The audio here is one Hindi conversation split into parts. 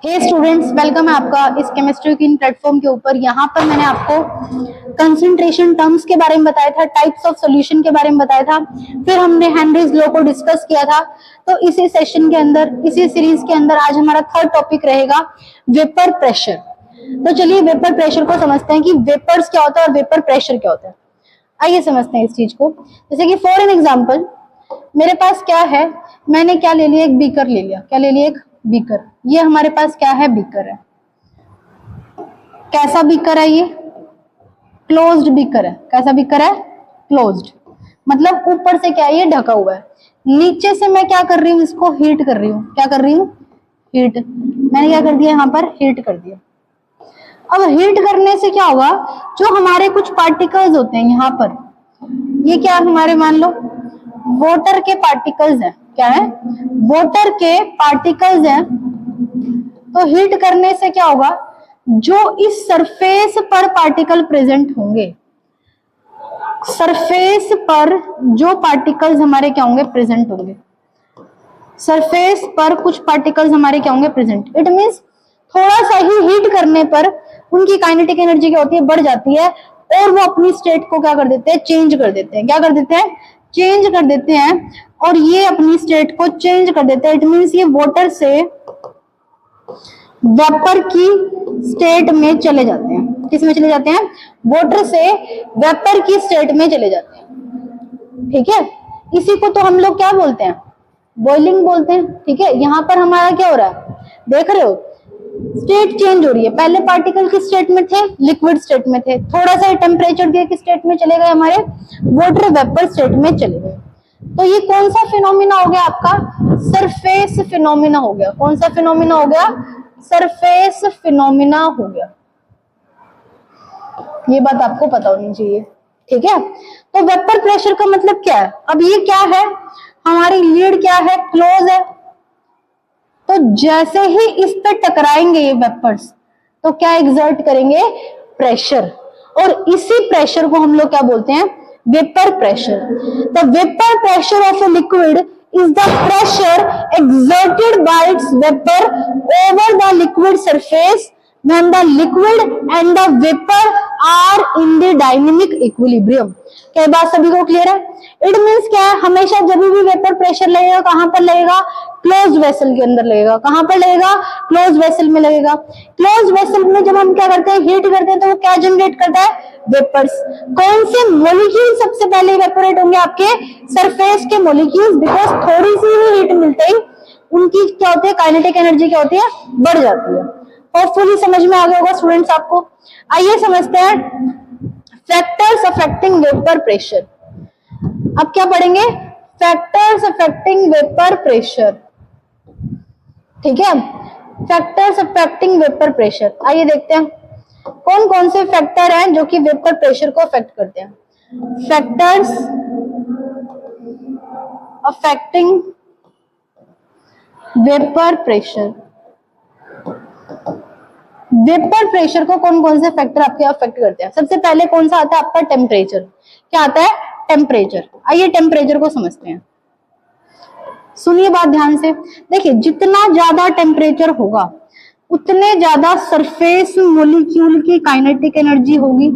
हे स्टूडेंट्स, वेलकम है आपका इस केमिस्ट्री की प्लेटफॉर्म के ऊपर। यहाँ पर मैंने आपको कंसंट्रेशन टर्म्स के बारे में बताया था, टाइप्स ऑफ सॉल्यूशन के बारे में बताया था, फिर हमने हेनरीज लॉ को डिस्कस किया था। तो इसी सेशन के अंदर, इसी सीरीज के अंदर आज हमारा थर्ड टॉपिक रहेगा वेपर प्रेशर। तो चलिए वेपर प्रेशर को समझते हैं कि वेपर्स क्या होता है और वेपर प्रेशर क्या होता है। आइए समझते हैं इस चीज को। जैसे कि फॉर एन एग्जाम्पल, मेरे पास क्या है, मैंने क्या ले लिया, एक बीकर ले लिया। क्या ले लिया? एक बीकर। ये हमारे पास क्या है? बीकर है। कैसा बीकर है ये? क्लोज्ड बीकर है। कैसा बीकर है? क्लोज्ड। मतलब ऊपर से क्या है, ये ढका हुआ है। नीचे से मैं क्या कर रही हूँ, इसको हीट कर रही हूँ। क्या कर रही हूँ? हीट। मैंने क्या कर दिया, यहाँ पर हीट कर दिया। अब हीट करने से क्या होगा, जो हमारे कुछ पार्टिकल्स होते हैं यहाँ पर, ये क्या हमारे मान लो वाटर के पार्टिकल्स हैं। क्या है? वाटर के पार्टिकल्स हैं। तो हीट करने से क्या होगा, जो इस सरफेस पर पार्टिकल प्रेजेंट होंगे, सरफेस पर जो पार्टिकल्स हमारे क्या होंगे, प्रेजेंट होंगे। सरफेस पर कुछ पार्टिकल्स हमारे क्या होंगे, प्रेजेंट। इट मींस थोड़ा सा ही हीट करने पर उनकी काइनेटिक एनर्जी क्या होती है, बढ़ जाती है, और वो अपनी स्टेट को क्या कर देते हैं, चेंज कर देते हैं। क्या कर देते हैं? चेंज कर देते हैं। और ये अपनी स्टेट को चेंज कर देते हैं। इट मींस ये वाटर से वेपर की स्टेट में चले जाते हैं। किस में चले जाते हैं? वाटर से वेपर की स्टेट में चले जाते हैं। ठीक है, इसी को तो हम लोग क्या बोलते हैं, बॉइलिंग बोलते हैं। ठीक है, यहाँ पर हमारा क्या हो रहा है, देख रहे हो, स्टेट चेंज हो रही है। पहले पार्टिकल किस स्टेट में थे? लिक्विड स्टेट में थे। थोड़ा सा टेम्परेचर दिया, किस स्टेट में चले गए, हमारे वाटर वेपर स्टेट में चले गए। तो ये कौन सा फिनोमिना हो गया आपका? सरफेस फिनोमिना हो गया। कौन सा फिनोमिना हो गया? सरफेस फिनोमिना हो गया। ये बात आपको पता होनी चाहिए। ठीक है, तो वेपर प्रेशर का मतलब क्या है? अब ये क्या है, हमारी लीड क्या है, क्लोज है। तो जैसे ही इस पे टकराएंगे ये वेपर्स, तो क्या एग्जर्ट करेंगे? प्रेशर। और इसी प्रेशर को हम लोग क्या बोलते हैं? Vapour pressure. The vapour pressure of a liquid is the pressure exerted by its vapor over the liquid surface when the liquid and the vapor are in the dynamic equilibrium। क्या बात सभी को क्लियर है? इट मींस क्या है, हमेशा जब भी वेपर प्रेशर लगेगा, कहां पर लगेगा? क्लोज वेसल के अंदर लगेगा। कहां पर लगेगा? क्लोज वेसल में लगेगा। क्लोज वेसल में जब हम क्या करते हैं, हीट करते हैं, तो वो क्या जनरेट करता है? वेपर्स। कौन से मॉलिक्यूल सबसे पहले इवेपोरेट होंगे? आपके सरफेस के मॉलिक्यूल्स। बिकॉज थोड़ी सी भी हीट मिलते ही उनकी क्या होती है, काइनेटिक एनर्जी क्या होती है, बढ़ जाती है। होपफुली समझ में आ गया होगा स्टूडेंट्स आपको। आइए समझते हैं फैक्टर्स अफेक्टिंग वेपर प्रेशर। अब क्या पढ़ेंगे? Factors affecting vapour pressure. ठीक है, फैक्टर्स अफेक्टिंग वेपर प्रेशर। आइए देखते हैं कौन कौन से फैक्टर हैं जो कि वेपर प्रेशर को अफेक्ट करते हैं। Factors affecting vapour pressure. Vapour pressure को कौन कौन से फैक्टर आपके अफेक्ट करते हैं? सबसे पहले कौन सा आता है आपका? टेम्परेचर। क्या आता है? टेम्परेचर। आइए टेम्परेचर को समझते हैं। सुनिए बात ध्यान से। देखिए, जितना ज्यादा टेम्परेचर होगा उतने ज्यादा सरफेस मॉलिक्यूल की काइनेटिक एनर्जी होगी,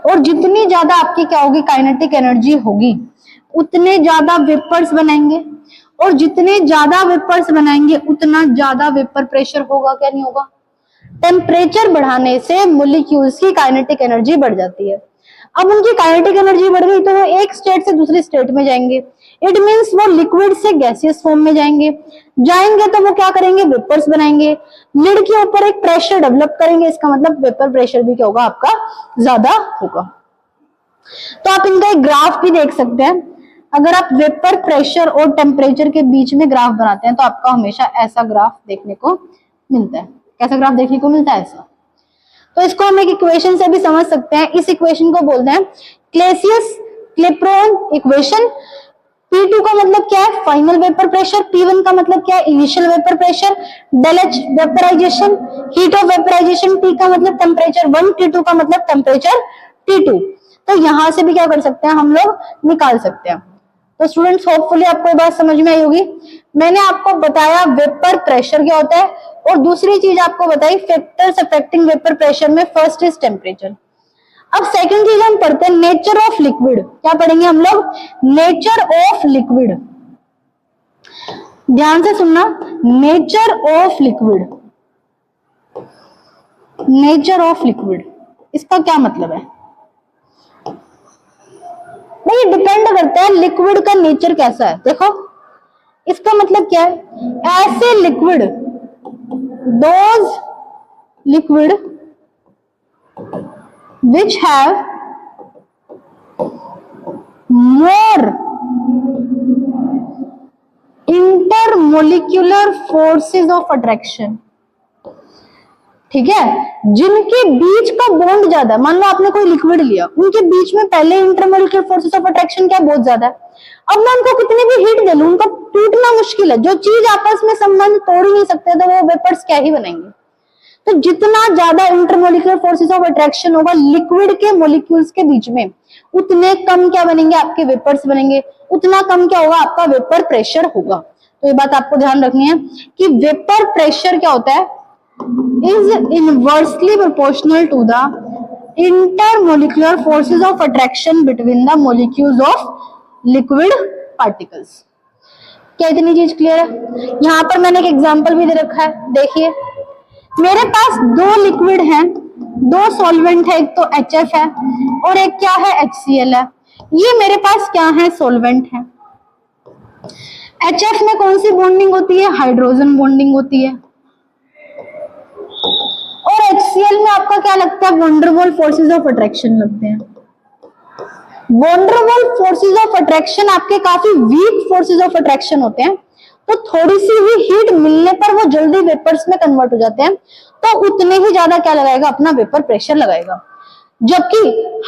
और जितनी ज्यादा आपकी क्या होगी, काइनेटिक एनर्जी होगी, उतने ज्यादा वेपर्स बनाएंगे, और जितने ज्यादा वेपर्स बनाएंगे उतना ज्यादा वेपर प्रेशर होगा। क्या नहीं होगा? टेम्परेचर बढ़ाने से मॉलिक्यूल्स की काइनेटिक एनर्जी बढ़ जाती है। अब उनकी काइनेटिक एनर्जी बढ़ गई तो वो एक स्टेट से दूसरी स्टेट में जाएंगे। इट मींस वो लिक्विड से गैसियस फॉर्म में जाएंगे तो वो क्या करेंगे? वेपर्स बनाएंगे। लिड के ऊपर एक प्रेशर डेवलप करेंगे। इसका मतलब वेपर प्रेशर भी क्या होगा आपका? ज्यादा होगा। तो आप इनका एक ग्राफ भी देख सकते हैं। अगर आप वेपर प्रेशर और टेम्परेचर के बीच में ग्राफ बनाते हैं तो आपका हमेशा ऐसा ग्राफ देखने को मिलता है। कैसा ग्राफ देखने को मिलता है? ऐसा। तो इसको हम एक इक्वेशन से भी समझ सकते हैं। इस इक्वेशन को बोलते हैं क्लेसियस क्लेपेरॉन इक्वेशन। P2 का मतलब क्या है? Final vapour pressure. P1 का मतलब क्या है? Initial vapour pressure. Del H vaporisation, heat of vaporisation. T का मतलब टेम्परेचर 1, T2 का मतलब टेम्परेचर T2। तो यहां से भी क्या कर सकते हैं, हम लोग निकाल सकते हैं। तो स्टूडेंट्स होपफुली आपको ये बात समझ में आई होगी। मैंने आपको बताया वेपर प्रेशर क्या होता है, और दूसरी चीज आपको बताई फैक्टर्स अफेक्टिंग वेपर प्रेशर में। First is temperature. अब सेकंड चीज हम पढ़ते हैं नेचर ऑफ लिक्विड। क्या पढ़ेंगे हम लोग? Nature of liquid. ध्यान से सुनना, nature of liquid. Nature of liquid इसका क्या मतलब है? भाई डिपेंड करता है लिक्विड का नेचर कैसा है। देखो इसका मतलब क्या है, ऐसे liquid, those liquid which have more intermolecular forces of attraction, ठीक है, जिनके बीच का बॉन्ड ज्यादा है। मान लो आपने कोई लिक्विड लिया, उनके बीच में पहले इंटरमोलिकुलर फोर्सेस ऑफ अट्रैक्शन क्या बहुत ज्यादा है। अब मैं उनको कितनी भी हीट दे लूं, उनका टूटना मुश्किल है। जो चीज आपस में संबंध तोड़ ही नहीं सकते तो वो वेपर्स क्या ही बनेंगे। तो जितना ज्यादा इंटरमोलिकुलर फोर्सेस ऑफ अट्रैक्शन होगा लिक्विड के मॉलिक्यूल्स के बीच में, उतने कम क्या बनेंगे? आपके वेपर्स बनेंगे। उतना कम क्या होगा? आपका वेपर प्रेशर होगा। तो ये बात आपको ध्यान रखनी है कि वेपर प्रेशर क्या होता है, is inversely proportional to the intermolecular forces of attraction between the molecules of liquid particles। क्या इतनी चीज क्लियर है? यहाँ पर मैंने एक एग्जांपल भी दे रखा है, देखिए मेरे पास दो लिक्विड हैं, दो सॉल्वेंट है, एक तो HF है और एक क्या है? HCl है। ये मेरे पास क्या है? सॉल्वेंट है। HF में कौन सी बॉन्डिंग होती है? हाइड्रोजन बॉन्डिंग होती है। और HCl में आपका क्या लगता है? वंडरवॉल फोर्सेस ऑफ अट्रैक्शन लगते हैं। वंडरवॉल फोर्सेस ऑफ अट्रैक्शन आपके काफी वीक फोर्सेस ऑफ अट्रैक्शन होते हैं, तो थोड़ी सी भी हीट मिलने पर वो जल्दी वेपर्स में कन्वर्ट हो जाते हैं, तो उतने ही ज्यादा क्या लगाएगा? अपना वेपर प्रेशर लगाएगा। जबकि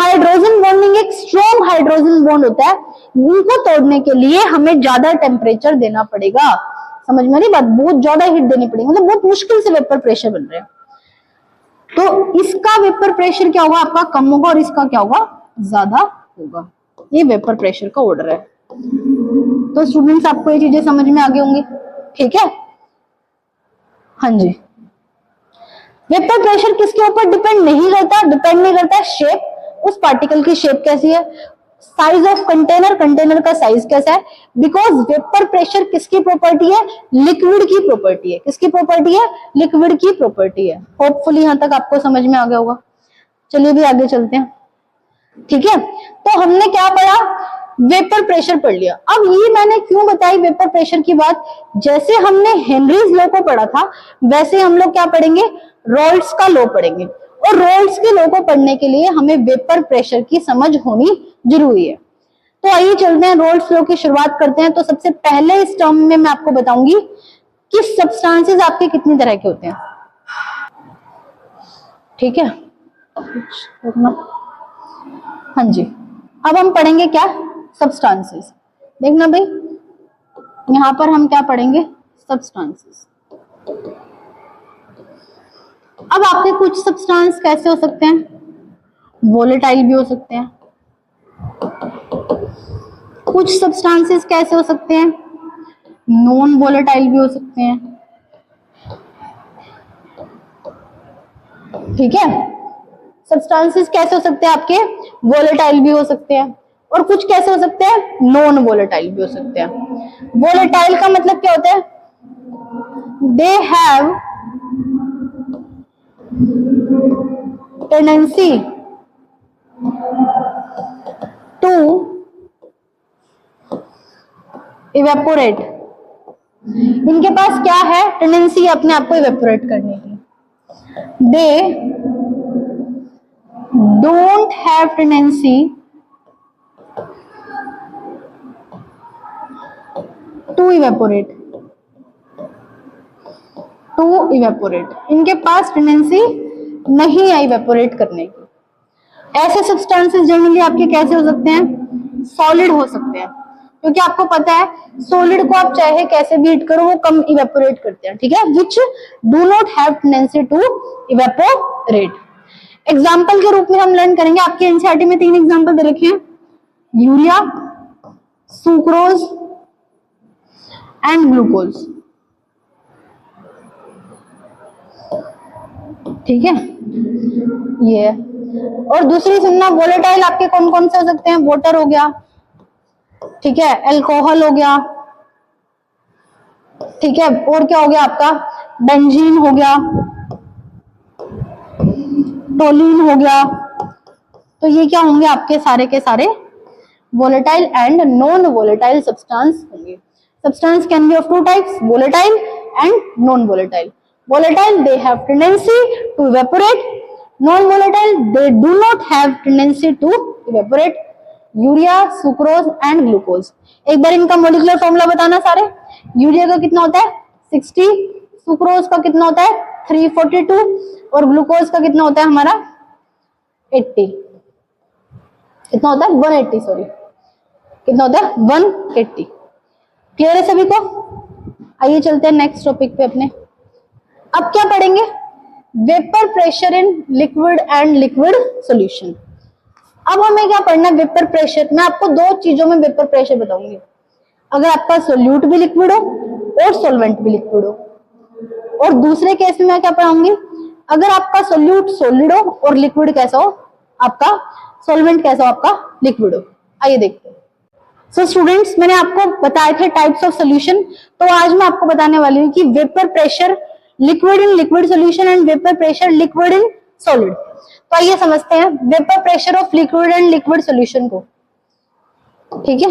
हाइड्रोजन बॉन्डिंग एक स्ट्रॉन्ग हाइड्रोजन बॉन्ड होता है, उनको तोड़ने के लिए हमें ज्यादा टेम्परेचर देना पड़ेगा। समझ में नहीं बात? बहुत ज्यादा हीट देनी पड़ेगी, मतलब बहुत मुश्किल से वेपर प्रेशर बन रहे हैं। तो इसका वेपर प्रेशर क्या होगा? आपका कम होगा और इसका क्या होगा? ज्यादा होगा। ये वेपर प्रेशर का ऑर्डर है। तो स्टूडेंट्स आपको ये चीजें समझ में आ गई होंगी, ठीक है? हाँ जी। वेपर प्रेशर किसके ऊपर डिपेंड नहीं करता? डिपेंड नहीं करता शेप, उस पार्टिकल की शेप कैसी है, साइज ऑफ कंटेनर, कंटेनर का साइज कैसा है। बिकॉज वेपर प्रेशर किसकी प्रॉपर्टी है? लिक्विड की प्रॉपर्टी है। किसकी प्रॉपर्टी है? लिक्विड की प्रॉपर्टी है। होपफुली यहां तक आपको समझ में आ गया होगा। चलिए भी आगे चलते हैं, ठीक है? तो हमने क्या पढ़ा? वेपर प्रेशर पढ़ लिया। अब ये मैंने क्यों बताई वेपर प्रेशर की बात? जैसे हमने हेनरीज लॉ को पढ़ा था, वैसे हम लोग क्या पढ़ेंगे? रॉल्स का लॉ पढ़ेंगे। और रॉल्स के लॉ को पढ़ने के लिए हमें वेपर प्रेशर की समझ होनी जरूरी है। तो आइए चलते हैं, रॉल्स लॉ की शुरुआत करते हैं। तो सबसे पहले इस टर्म में मैं आपको बताऊंगी कि सब्सटेंसेस आपके कितनी तरह के होते हैं, ठीक है? हाँ जी, अब हम पढ़ेंगे क्या? सब्सटेंसेस। देखना भाई, यहां पर हम क्या पढ़ेंगे? सब्सटेंसेस। अब आपके कुछ सब्सटेंस कैसे हो सकते हैं? वोलेटाइल भी हो सकते हैं। कुछ सब्सटेंसेस कैसे हो सकते हैं? नॉन वोलेटाइल भी हो सकते हैं, ठीक है? सब्सटेंसेस कैसे हो सकते हैं आपके? वोलेटाइल भी हो सकते हैं, और कुछ कैसे हो सकते हैं? नॉन वोलेटाइल भी हो सकते हैं। वोलेटाइल का मतलब क्या होता है? They have tendency to evaporate. इनके पास क्या है? टेंडेंसी अपने आप को इवेपोरेट करने की। They don't have tendency to evaporate. To evaporate, इनके पास टेंडेंसी नहीं है इवेपोरेट करने की। ऐसे सब्सटेंसेस जनरली आपके कैसे हो सकते हैं? सॉलिड हो सकते हैं, क्योंकि आपको पता है सॉलिड को आप चाहे कैसे भी हीट करो वो कम इवेपोरेट करते हैं, ठीक है? Which do not have tendency to evaporate. Example के रूप में हम लर्न करेंगे, आपके एनसीईआरटी में 3 एग्जाम्पल दे रखे हैं, यूरिया, सुक्रोज एंड ग्लूकोज। ठीक है, ये है। और दूसरी सुनना, वोलेटाइल आपके कौन कौन से हो सकते हैं? वाटर हो गया, ठीक है, अल्कोहल हो गया, ठीक है, और क्या हो गया आपका? बेंजीन हो गया, टोलिन हो गया। तो ये क्या होंगे आपके सारे के सारे volatile and non volatile substance होंगे। Substance can be of two types, volatile and non-volatile. Volatile, they have tendency to evaporate. Non-volatile, they do not have tendency to evaporate. Urea, sucrose and glucose. एक बार इनका मोलिकुलर फॉर्मूला बताना सारे। यूरिया का कितना होता है? 60, सुक्रोज का कितना होता है? 342, और ग्लूकोज का कितना होता है हमारा? 80। कितना होता है? 180, सॉरी, कितना होता है? 180। क्लियर है सभी को? आइए चलते हैं नेक्स्ट टॉपिक पे अपने। अब क्या पढ़ेंगे? Vapour pressure in liquid and liquid solution. अब हमें क्या पढ़ना है? Vapour pressure. मैं आपको दो चीजों में वेपर प्रेशर बताऊंगी, अगर आपका सोल्यूट भी लिक्विड हो और सॉल्वेंट भी लिक्विड हो। और दूसरे केस में मैं क्या पढ़ाऊंगी? अगर आपका सोल्यूट सॉलिड हो और लिक्विड कैसा हो आपका? सॉल्वेंट कैसा हो आपका? लिक्विड हो। आइए देखते हैं। सो स्टूडेंट्स, मैंने आपको बताए थे टाइप्स ऑफ सोल्यूशन, तो आज मैं आपको बताने वाली हूँ कि vapour pressure liquid in liquid solution and vapour pressure liquid in solid. तो आइए समझते हैं vapour pressure of liquid and liquid solution को। ठीक है,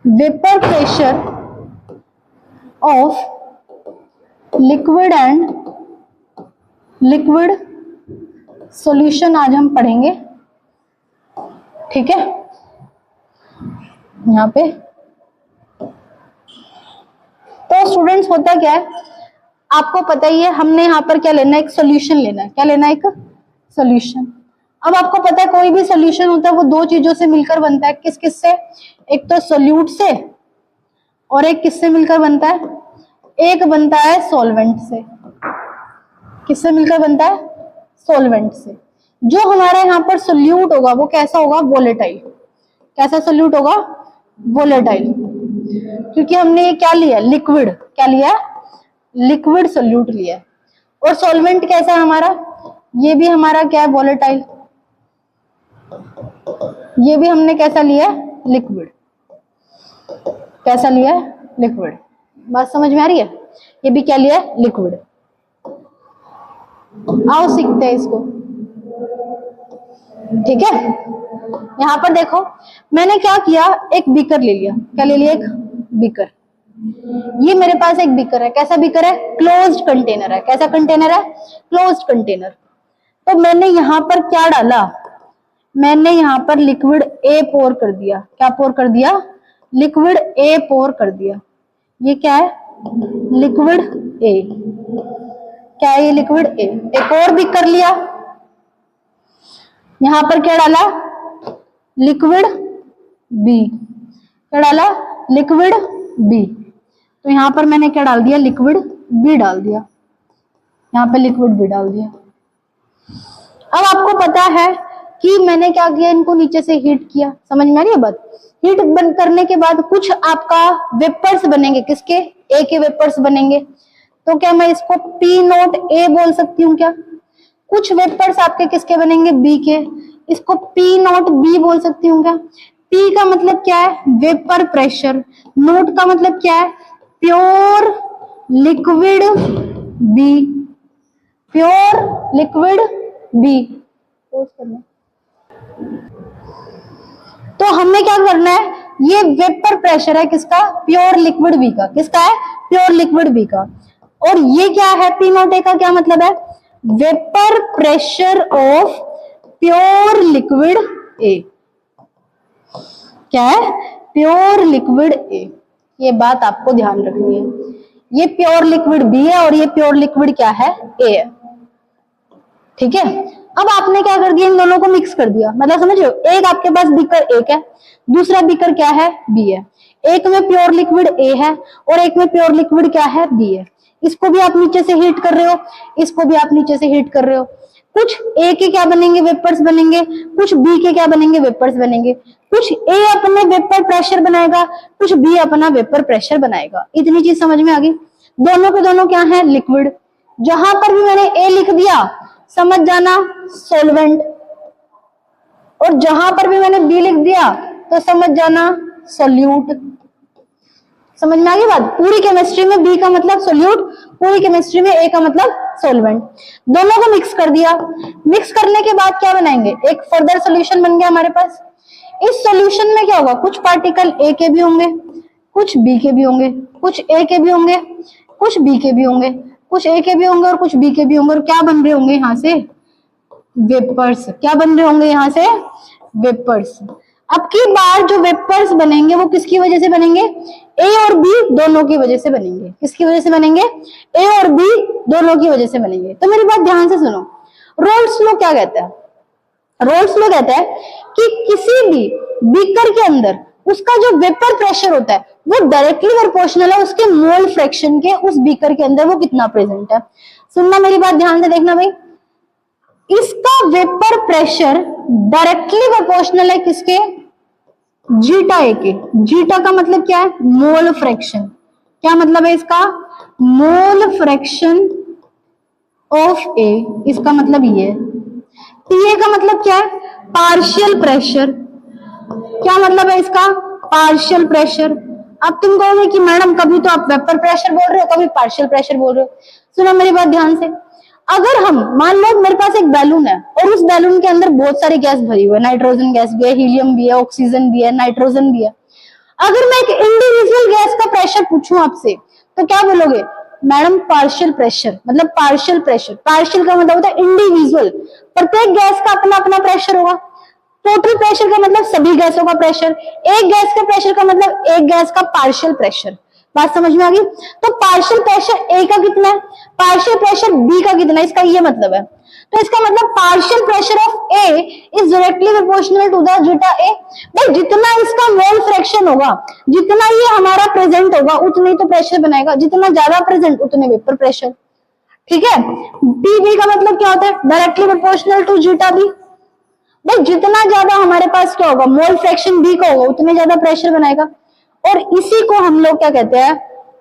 vapour pressure of liquid and liquid solution आज हम पढ़ेंगे। ठीक है, यहाँ पे तो स्टूडेंट्स होता क्या है, आपको पता ही है, हमने यहाँ पर क्या लेना है? एक सॉल्यूशन लेना है। क्या लेना है? एक सॉल्यूशन। अब आपको पता है कोई भी सॉल्यूशन होता है वो दो चीजों से मिलकर बनता है। किस किस से? एक तो सोल्यूट से, और एक किससे मिलकर बनता है? एक बनता है सॉल्वेंट से। किससे मिलकर बनता है? सॉल्वेंट से। जो हमारे यहाँ पर सोल्यूट होगा वो कैसा होगा? वोलेटाइल। कैसा सोल्यूट होगा? वोलेटाइल। क्योंकि हमने ये क्या लिया? लिक्विड। क्या लिया? लिक्विड सोल्यूट लिया। और सॉल्वेंट कैसा है हमारा? ये भी हमारा क्या है? वोलेटाइल। ये भी हमने कैसा लिया? लिक्विड। कैसा लिया? लिक्विड। बात समझ में आ रही है? ये भी क्या लिया? लिक्विड। आओ सीखते हैं इसको। ठीक है, यहां पर देखो मैंने क्या किया? एक बीकर ले लिया। क्या ले लिया? एक बीकर। ये मेरे पास एक बीकर है। कैसा बीकर है? क्लोज्ड कंटेनर है। कैसा कंटेनर है? Closed container. तो मैंने यहां पर क्या डाला? मैंने यहां पर लिक्विड ए पोर कर दिया। क्या पोर कर दिया? लिक्विड ए पोर कर दिया। ये क्या है? Liquid A. क्या है ये? Liquid A. एक और बीकर लिया, यहां पर क्या डाला? Liquid B. क्या डाला? Liquid B. तो यहां पर मैंने क्या डाल दिया? लिक्विड बी डाल दिया। यहां पे लिक्विड बी डाल दिया। अब आपको पता है कि मैंने क्या किया? इनको नीचे से हीट किया। समझ में आ रही है बात? हीट बंद करने के बाद कुछ आपका वेपर्स बनेंगे। किसके? ए के वेपर्स बनेंगे। तो क्या मैं इसको पी नोट ए बोल सकती हूँ क्या? कुछ वेपर्स आपके किसके बनेंगे? बी के। इसको पी नोट बी बोल सकती हूँ क्या? पी का मतलब क्या है? Vapour pressure. नोट का मतलब क्या है? Pure liquid B. Pure liquid B. तो हमें क्या करना है? ये वेपर प्रेशर है किसका? प्योर लिक्विड बी का। किसका है? प्योर लिक्विड बी का। और ये क्या है? पी नोट ए का क्या मतलब है? Vapour pressure of pure liquid A. क्या है? Pure liquid A. ये बात आपको ध्यान रखनी है। ये प्योर लिक्विड बी है और ये प्योर लिक्विड क्या है? ए है। ठीक है, अब आपने क्या कर दिया? इन दोनों को मिक्स कर दिया। मतलब समझ रहे हो? एक आपके पास बीकर एक है, दूसरा बीकर क्या है? बी है। एक में प्योर लिक्विड ए है और एक में प्योर लिक्विड क्या है? बी है। इसको भी आप नीचे से हीट कर रहे हो, इसको भी आप नीचे से हीट कर रहे हो। कुछ ए के क्या बनेंगे, वेपर्स बनेंगे, कुछ बी के क्या बनेंगे, वेपर्स बनेंगे, कुछ ए अपने वेपर प्रेशर बनाएगा, कुछ बी अपना वेपर प्रेशर बनाएगा। इतनी चीज समझ में आ गई। दोनों के दोनों क्या है, लिक्विड। जहां पर भी मैंने ए लिख दिया समझ जाना सॉल्वेंट, और जहां पर भी मैंने बी लिख दिया तो समझ जाना सोल्यूट। समझ में आ गई बात। पूरी केमिस्ट्री में बी का मतलब सोल्यूट, पूरी केमिस्ट्री में ए का मतलब सॉल्वेंट। दोनों को मिक्स कर दिया। मिक्स करने के बाद क्या बनाएंगे, एक फर्दर सॉल्यूशन बन गया हमारे पास। इस सॉल्यूशन में क्या होगा, कुछ पार्टिकल ए के भी होंगे, कुछ बी के भी होंगे, कुछ ए के भी होंगे, कुछ बी के भी होंगे, कुछ ए के भी होंगे और कुछ बी के भी होंगे, और क्या बन रहे होंगे यहाँ से, वेपर्स। क्या बन रहे होंगे यहाँ से, वेपर्स। अब की बार जो वेपर्स बनेंगे वो किसकी वजह से बनेंगे, ए और बी दोनों की वजह से बनेंगे। किसकी वजह से बनेंगे, ए और बी दोनों की वजह से बनेंगे। तो मेरी बात ध्यान से सुनो। रोल्स लॉ क्या कहता है, रोल्स लॉ कहता है कि किसी भी बीकर के अंदर उसका जो वेपर प्रेशर होता है वो डायरेक्टली प्रोपोर्शनल है उसके मोल फ्रैक्शन के, उस बीकर के अंदर वो कितना प्रेजेंट है। सुनना मेरी बात ध्यान से, देखना भाई। इसका वेपर प्रेशर डायरेक्टली प्रोपोर्शनल है किसके, जीटा ए के। जीटा का मतलब क्या है, मोल फ्रैक्शन। क्या मतलब है इसका, मोल फ्रैक्शन ऑफ ए, इसका मतलब ये है। पीए का मतलब क्या है, पार्शियल प्रेशर। क्या मतलब है इसका, पार्शियल प्रेशर। अब तुम कहोगे कि मैडम कभी तो आप वेपर प्रेशर बोल रहे हो, कभी पार्शियल प्रेशर बोल रहे हो। सुनो मेरी बात ध्यान से। अगर हम मान लो मेरे पास एक बैलून है और उस बैलून के अंदर बहुत सारी गैस भरी हुई है, नाइट्रोजन गैस भी है, हीलियम भी है, ऑक्सीजन भी है, नाइट्रोजन भी है। अगर मैं एक इंडिविजुअल गैस का प्रेशर पूछूं आपसे तो क्या बोलोगे, मैडम पार्शियल प्रेशर। मतलब पार्शियल प्रेशर, पार्शियल का मतलब होता है इंडिविजुअल, प्रत्येक गैस का अपना अपना प्रेशर होगा। टोटल प्रेशर का मतलब सभी गैसों का प्रेशर, एक गैस के प्रेशर का मतलब एक गैस का पार्शियल प्रेशर। बात समझ में आ गई। तो पार्शियल प्रेशर ए का कितना है, पार्शियल प्रेशर बी का कितना है, इसका ये मतलब है। तो इसका मतलब partial pressure of A is directly proportional to the zeta A. भाई जितना इसका मोल फ्रैक्शन होगा, जितना ये हमारा प्रेजेंट होगा उतने तो प्रेशर बनाएगा, जितना ज्यादा प्रेजेंट उतने वेपर प्रेशर। ठीक है। बी बी का मतलब क्या होता है, directly proportional to zeta B. भाई जितना ज्यादा हमारे पास क्या होगा, मोल फ्रैक्शन बी का होगा उतने ज्यादा प्रेशर बनाएगा। और इसी को हम लोग क्या कहते हैं,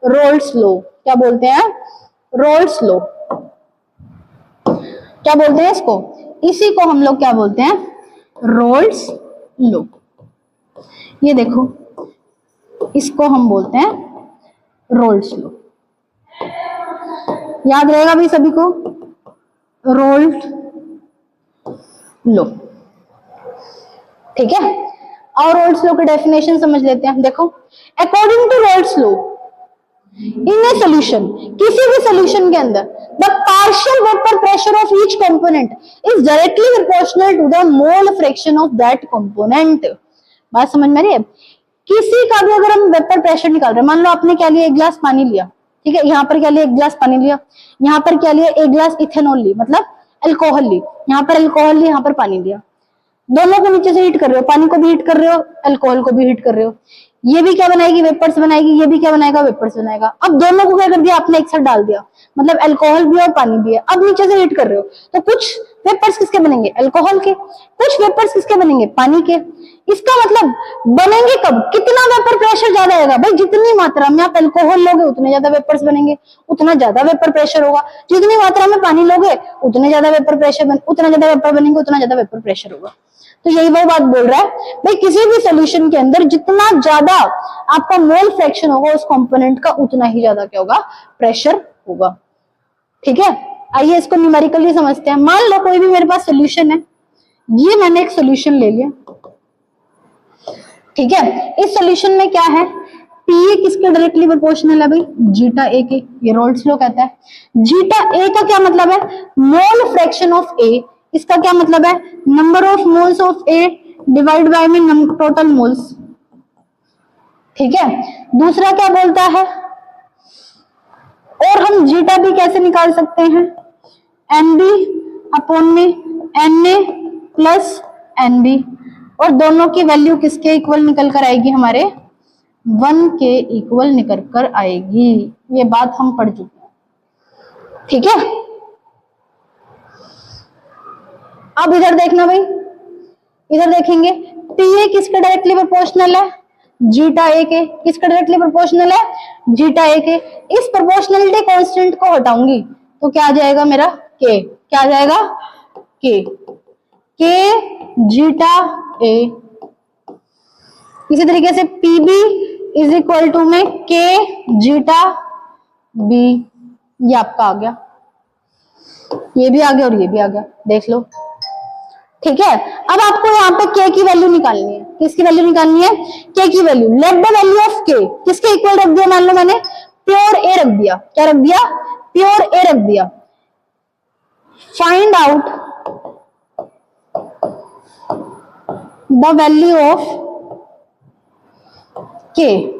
रोल्स लॉ। क्या बोलते हैं, रोल्स लॉ। क्या बोलते हैं इसको, इसी को हम लोग क्या बोलते हैं, रोल्स लॉ। ये देखो इसको हम बोलते हैं रोल्स लॉ। याद रहेगा भी सभी को, रोल्स लॉ। ठीक है। और रोल्स लॉ की डेफिनेशन समझ लेते हैं। देखो, according to Raoult's law in a solution, किसी भी सोल्यूशन के अंदर the partial vapour pressure of each component is directly proportional to the mole fraction of that component. बात समझ में आ रही है। किसी का भी अगर हम वेपर प्रेशर निकाल रहे हैं, मान लो आपने क्या लिया, एक गिलास पानी लिया। ठीक है, यहाँ पर क्या लिया, एक गिलास पानी लिया। यहाँ पर क्या लिया, एक गिलास इथेनॉल ली, मतलब अल्कोहल ली। यहाँ पर अल्कोहल ली, यहाँ पर पानी लिया। दोनों को नीचे से हीट कर रहे हो, पानी को भी हीट कर रहे हो, अल्कोहल को भी हीट कर रहे हो। ये भी क्या बनाएगी, वेपर्स बनाएगी, ये भी क्या बनाएगा, वेपर्स बनाएगा। अब दोनों को क्या कर दिया आपने, एक साथ डाल दिया, मतलब अल्कोहल भी और पानी भी है। अब नीचे से हीट कर रहे हो तो कुछ वेपर्स किसके बनेंगे, अल्कोहल के, कुछ वेपर्स किसके बनेंगे, पानी के। इसका मतलब बनेंगे कब, कितना वेपर प्रेशर ज्यादा आएगा, भाई जितनी मात्रा में आप अल्कोहल लोगे उतने ज्यादा वेपर्स बनेंगे, उतना ज्यादा वेपर प्रेशर होगा। जितनी मात्रा में पानी लोगे उतने ज्यादा वेपर प्रेशर उतना ज्यादा वेपर बनेंगे, उतना ज्यादा वेपर प्रेशर होगा। तो यही वो बात बोल रहा है भाई, किसी भी सॉल्यूशन के अंदर जितना ज्यादा आपका मोल फ्रैक्शन होगा उस कंपोनेंट का उतना ही ज्यादा क्या होगा, प्रेशर होगा। ठीक है। आइए इसको न्यूमेरिकली समझते हैं। मान लो कोई भी मेरे पास सॉल्यूशन है, ये मैंने एक सॉल्यूशन ले लिया। ठीक है। इस सॉल्यूशन में क्या है, पीए किसके डायरेक्टली प्रोपोर्शनल है भाई, जीटा ए के। ये रोल्स लॉ कहता है। जीटा ए का क्या मतलब है, मोल फ्रैक्शन ऑफ ए। इसका क्या मतलब है, number of moles of A divide by में टोटल मोल्स। ठीक है। दूसरा क्या बोलता है, और हम जीटा भी कैसे निकाल सकते हैं, एन बी अपॉन में N A plus N B, और दोनों की वैल्यू किसके इक्वल निकल कर आएगी, हमारे 1 के इक्वल निकल कर आएगी। ये बात हम पढ़ चुके हैं। ठीक है। अब इधर देखना भाई, इधर देखेंगे पी ए किसके डायरेक्टली प्रोपोर्शनल है, जीटा ए के। किसका डायरेक्टली प्रोपोर्शनल है, जीटा ए के। इस प्रोपोर्शनलिटी कांस्टेंट को हटाऊंगी तो क्या आ जाएगा मेरा, के। क्या आ जाएगा, के। के जीटा ए। इसी तरीके से पीबी इज इक्वल टू में के जीटा बी। ये आपका आ गया, ये भी आ गया और ये भी आ गया, देख लो। ठीक है, अब आपको यहाँ पे के की वैल्यू निकालनी है। किसकी वैल्यू निकालनी है, के की value. Let the value of के किसके इक्वल रख दिया, मान लो मैंने प्योर ए रख दिया। क्या रख दिया, प्योर ए रख दिया। Find out the value of के।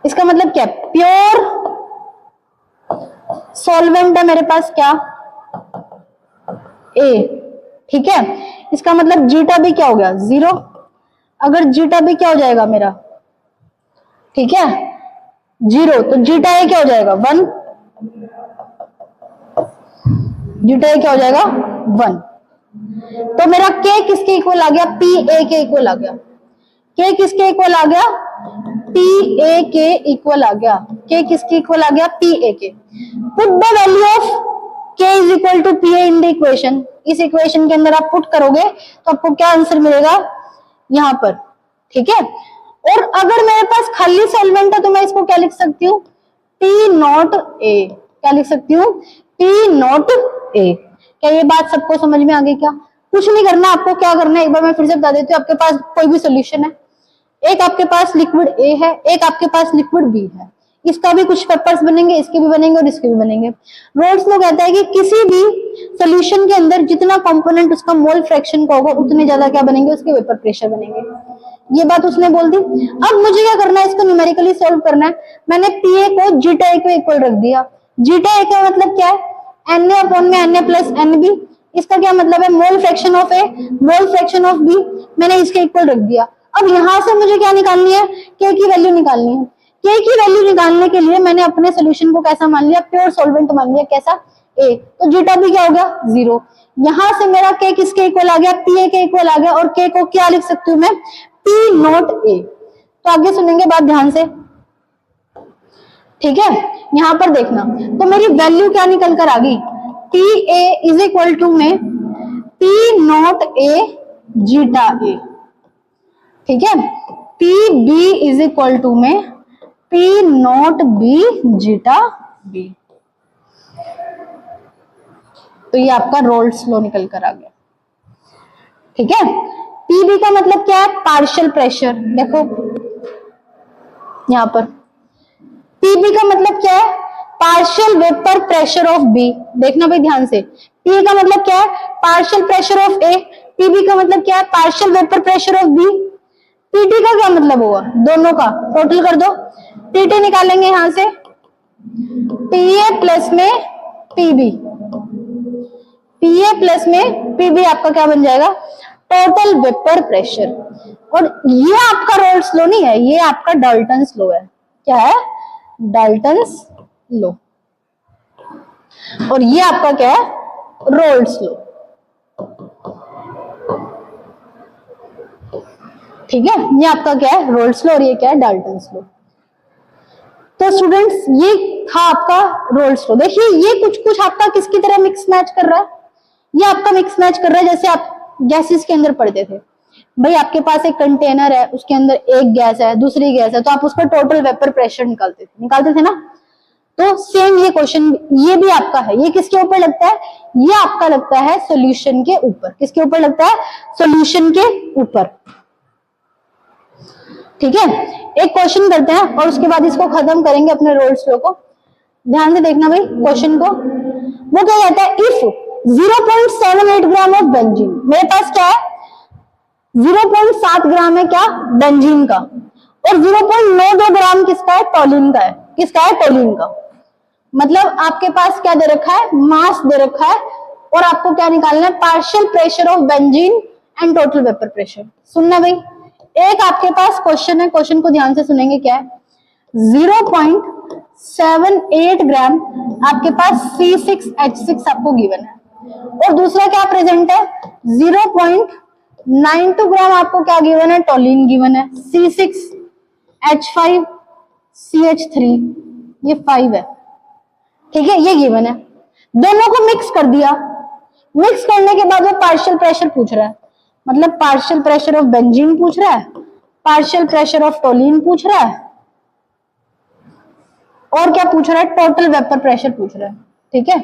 इसका मतलब क्या, प्योर सॉल्वेंट है मेरे पास क्या, ए। ठीक है, इसका मतलब जीटा भी क्या हो गया, 0। अगर जीटा भी क्या हो जाएगा मेरा, ठीक है, 0, तो जीटा ए क्या हो जाएगा, 1। जीटा ए क्या हो जाएगा, 1। तो मेरा के किसके इक्वल आ गया, पी ए के इक्वल आ गया। के किसके इक्वल आ गया, पी ए के इक्वल आ गया। के किसके इक्वल आ गया, P A K. Put the value of K is equal to P A in the equation. इस इक्वेशन के अंदर आप पुट करोगे तो आपको क्या आंसर मिलेगा यहां पर। ठीक है, और अगर मेरे पास खाली सॉल्वेंट है तो मैं इसको क्या लिख सकती हूँ, पी नॉट ए। क्या लिख सकती हूँ, पी नॉट ए। क्या ये बात सबको समझ में आ गई क्या? कुछ नहीं करना आपको, क्या करना है एक बार मैं फिर से बता देती हूँ। आपके पास कोई भी सोल्यूशन है, एक आपके पास लिक्विड ए है, एक आपके पास लिक्विड बी है। इसका भी कुछ पेपर्स बनेंगे, इसके भी बनेंगे और इसके भी बनेंगे। रोल्स लो कहता है कि किसी भी सोल्यूशन के अंदर जितना कंपोनेंट उसका मोल फ्रैक्शन का होगा उतने ज्यादा क्या बनेंगे, उसके वेपर प्रेशर बनेंगे। ये बात उसने बोल दी। अब मुझे क्या करना है, इसको न्यूमेरिकली सॉल्व करना है। मैंने पीए को जीटा ए को इक्वल रख दिया। जीटा ए का मतलब क्या है, एन ए अपॉन में N A plus N B. इसका क्या मतलब है, mole fraction of A mole fraction of B. मैंने इसके इक्वल रख दिया। अब यहां से मुझे क्या निकालनी है, के की वैल्यू निकालनी है। के की वैल्यू निकालने के लिए मैंने अपने सोल्यूशन को कैसा मान लिया, प्योर सॉल्वेंट मान लिया। कैसा, ए। तो जीटा भी क्या हो गया, 0। यहां से मेरा के किसके इक्वल आ गया, पी ए के इक्वल आ गया। और के को क्या लिख सकती हूँ मैं, पी नॉट ए। तो आगे सुनेंगे बात ध्यान से। ठीक है, यहां पर देखना, तो मेरी वैल्यू क्या निकल कर आ गई, P A is equal to में P not A zeta A. ठीक है, P B is equal to में P not B zeta B. तो ये आपका रोल्स लॉ निकल कर आ गया। ठीक है, पीबी का मतलब क्या है, पार्शियल प्रेशर। देखो यहां पर पीबी का मतलब क्या है, partial vapour pressure of B. देखना भाई ध्यान से, पी का मतलब क्या है, partial pressure of A. PB का मतलब क्या है, partial vapour pressure of B. PT का क्या मतलब होगा, दोनों का टोटल कर दो। पीटी निकालेंगे यहां से, पीए प्लस में पीबी। पीए प्लस में पीबी आपका क्या बन जाएगा, टोटल वेपर प्रेशर। और ये आपका रोल्स लॉ नहीं है, ये आपका डाल्टन्स लॉ है। क्या है, डाल्टन्स लॉ। और ये आपका क्या है, रोल्स लॉ। ठीक है, ये आपका क्या है, रोल्स लॉ, और ये क्या है, डाल्टन्स लॉ। तो स्टूडेंट्स ये था आपका रोल्स लॉ। देखिए ये कुछ कुछ आपका किसकी तरह मिक्स मैच कर रहा है, ये आपका मिक्स मैच कर रहा है जैसे आप गैसेस के अंदर पढ़ते थे। भाई आपके पास एक कंटेनर है, उसके अंदर एक गैस है, दूसरी गैस है, तो आप उसका टोटल वेपर प्रेशर निकालते थे ना। तो सेम ये क्वेश्चन ये भी आपका है। ये किसके ऊपर लगता है, ये आपका लगता है सॉल्यूशन के ऊपर। किसके ऊपर लगता है, सॉल्यूशन के ऊपर। ठीक है, एक क्वेश्चन करते हैं और उसके बाद इसको खत्म करेंगे अपने रोल्स लॉ को। ध्यान से देखना भाई क्वेश्चन को। वो क्या कहता है, इफ 0.78 ग्राम ऑफ बेंजीन, मेरे पास क्या है 0.7 ग्राम है क्या, बेंजीन का, और 0.92 ग्राम किसका है, टोलिन का है। किसका है, टोलिन का। मतलब आपके पास क्या दे रखा है, मास दे रखा है, और आपको क्या निकालना है, partial pressure of benzene and total vapour pressure. सुनना भाई, एक आपके पास क्वेश्चन है, क्वेश्चन को ध्यान से सुनेंगे। क्या है, 0.78 ग्राम आपके पास C6H6 आपको गिवन है। और दूसरा क्या प्रेजेंट है, 0.92 ग्राम आपको क्या गिवन है, टोलिन गिवन है, C6H5CH3 ये 5 है, ठीक है, ये गिवन है। दोनों को मिक्स कर दिया, मिक्स करने के बाद वो पार्शियल प्रेशर पूछ रहा है, मतलब पार्शियल प्रेशर ऑफ बेंजीन पूछ रहा है, पार्शियल प्रेशर ऑफ टोलिन पूछ रहा है, और क्या पूछ रहा है, टोटल वेपर प्रेशर पूछ रहा है, ठीक है,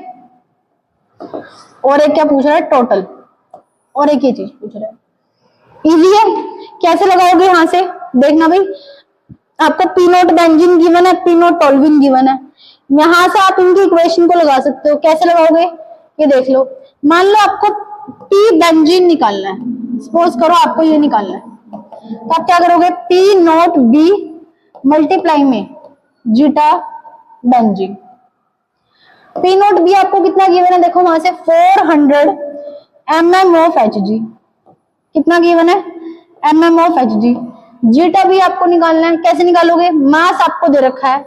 और एक क्या पूछ रहा है, टोटल, और एक ये चीज पूछ रहा है। इजी है, कैसे लगाओगे यहां से देखना भाई, आपको पी नोट बेंजीन गिवन है, पी नोट टोल्विन गिवन है, यहां से आप इनकी इक्वेशन को लगा सकते हो। कैसे लगाओगे ये देख लो, मान लो आपको पी बेंजीन निकालना है, सपोज करो आपको ये निकालना है, तो आप क्या करोगे, पी नोट बी मल्टीप्लाई में zeta benzene. P nought B आपको कितना गिवन है, देखो वहां से 400 mm ऑफ Hg, कितना गिवन है, mm ऑफ Hg। जीटा भी आपको निकालना है, कैसे निकालोगे, मास आपको दे रखा है,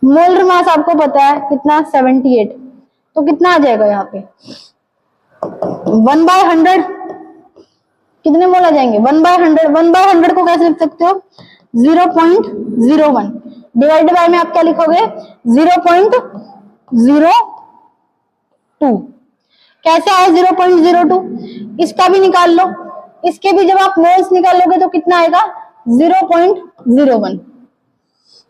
मोलर मास आपको पता है कितना, 78, तो कितना आ जाएगा यहाँ पे 1/100, कितने मोल आ जाएंगे, 1/100। 1/100 को कैसे लिख सकते हो, 0.01 डिवाइडेड बाय में आप क्या लिखोगे, 0.02। कैसे आए 0.02, इसका भी निकाल लो, इसके भी जब आप मोल्स निकालोगे तो कितना आएगा, 0.01,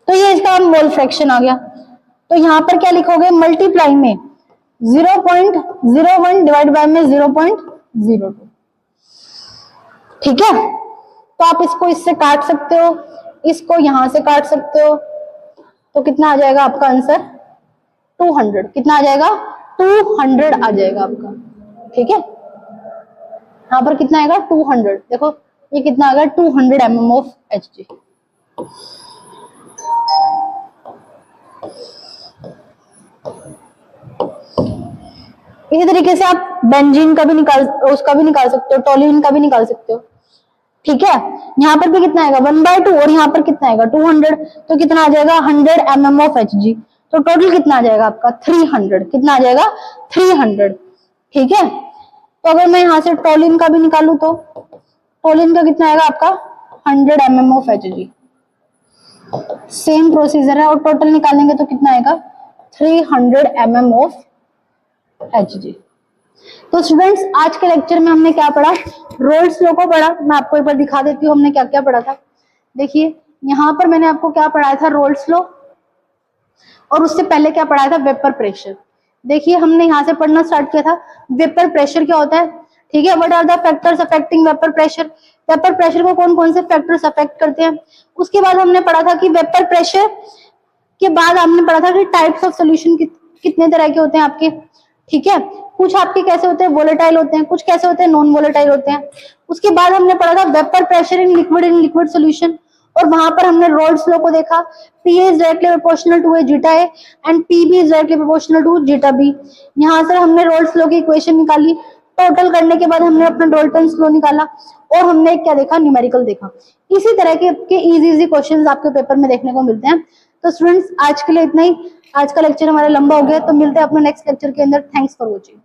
तो ये इसका मोल फ्रैक्शन आ गया। तो यहाँ पर क्या लिखोगे, मल्टीप्लाई में 0.01 डिवाइड बाय में 0.02, ठीक है। तो आप इसको इससे काट सकते हो, इसको यहां से काट सकते हो, तो कितना आ जाएगा आपका आंसर, 200, कितना आ जाएगा, 200 आ जाएगा आपका, ठीक है। यहाँ पर कितना आएगा, 200, देखो ये कितना आ गया, 200 mm ऑफ Hg। इसी तरीके से आप बेंजीन का भी निकाल, उसका भी निकाल सकते हो, टोल्यूइन का भी निकाल सकते हो, ठीक है। यहाँ पर भी कितना आएगा, 1/2, और यहाँ पर कितना आएगा, 200, तो कितना आ जाएगा, 100 mm ऑफ Hg। तो टोटल कितना आ जाएगा आपका, 300, कितना आ जाएगा, 300, ठीक है। तो अगर मैं यहाँ से टोल्यूइन का भी निकालू तो टोल्यूइन का कितना आएगा आपका, 100 mm of Hg, same procedure है, और टोटल निकालेंगे तो कितना आएगा, 300 mm ऑफ Hg। तो स्टूडेंट्स आज के लेक्चर में हमने क्या पढ़ा, रोल्स लॉ को पढ़ा। मैं आपको एक बार दिखा देती हूँ हमने क्या क्या पढ़ा था। देखिए यहाँ पर मैंने आपको क्या पढ़ाया था, रोल्स लॉ, और उससे पहले क्या पढ़ाया था, वेपर प्रेशर। देखिए हमने यहाँ से पढ़ना स्टार्ट किया था, वेपर प्रेशर क्या होता है, ठीक है, what are the factors affecting vapour pressure, vapour pressure को कौन कौन से फैक्टर्स अफेक्ट करते हैं। उसके बाद हमने पढ़ा था कि वेपर प्रेशर के बाद हमने पढ़ा था कि टाइप्स ऑफ सोल्यूशन कितने तरह के होते हैं आपके, ठीक है, कुछ आपके कैसे होते हैं, वोलेटाइल होते हैं, कुछ कैसे होते हैं, नॉन वोलेटाइल होते हैं। उसके बाद हमने पढ़ा था vapour pressure in liquid solution, और वहां पर हमने रोल्स लॉ को देखा, P is directly proportional to a zeta A and PB is directly proportional to zeta B। यहाँ से हमने रोल्स लॉ की इक्वेशन निकाली, टोटल करने के बाद हमने अपना डॉल्टन्स लॉ निकाला, और हमने क्या देखा, न्यूमेरिकल देखा। इसी तरह के इजी क्वेश्चंस आपके पेपर में देखने को मिलते हैं। तो स्टूडेंट्स आज के लिए इतना ही, आज का लेक्चर हमारा लंबा हो गया, तो मिलते हैं अपने नेक्स्ट लेक्चर के अंदर। Thanks for watching.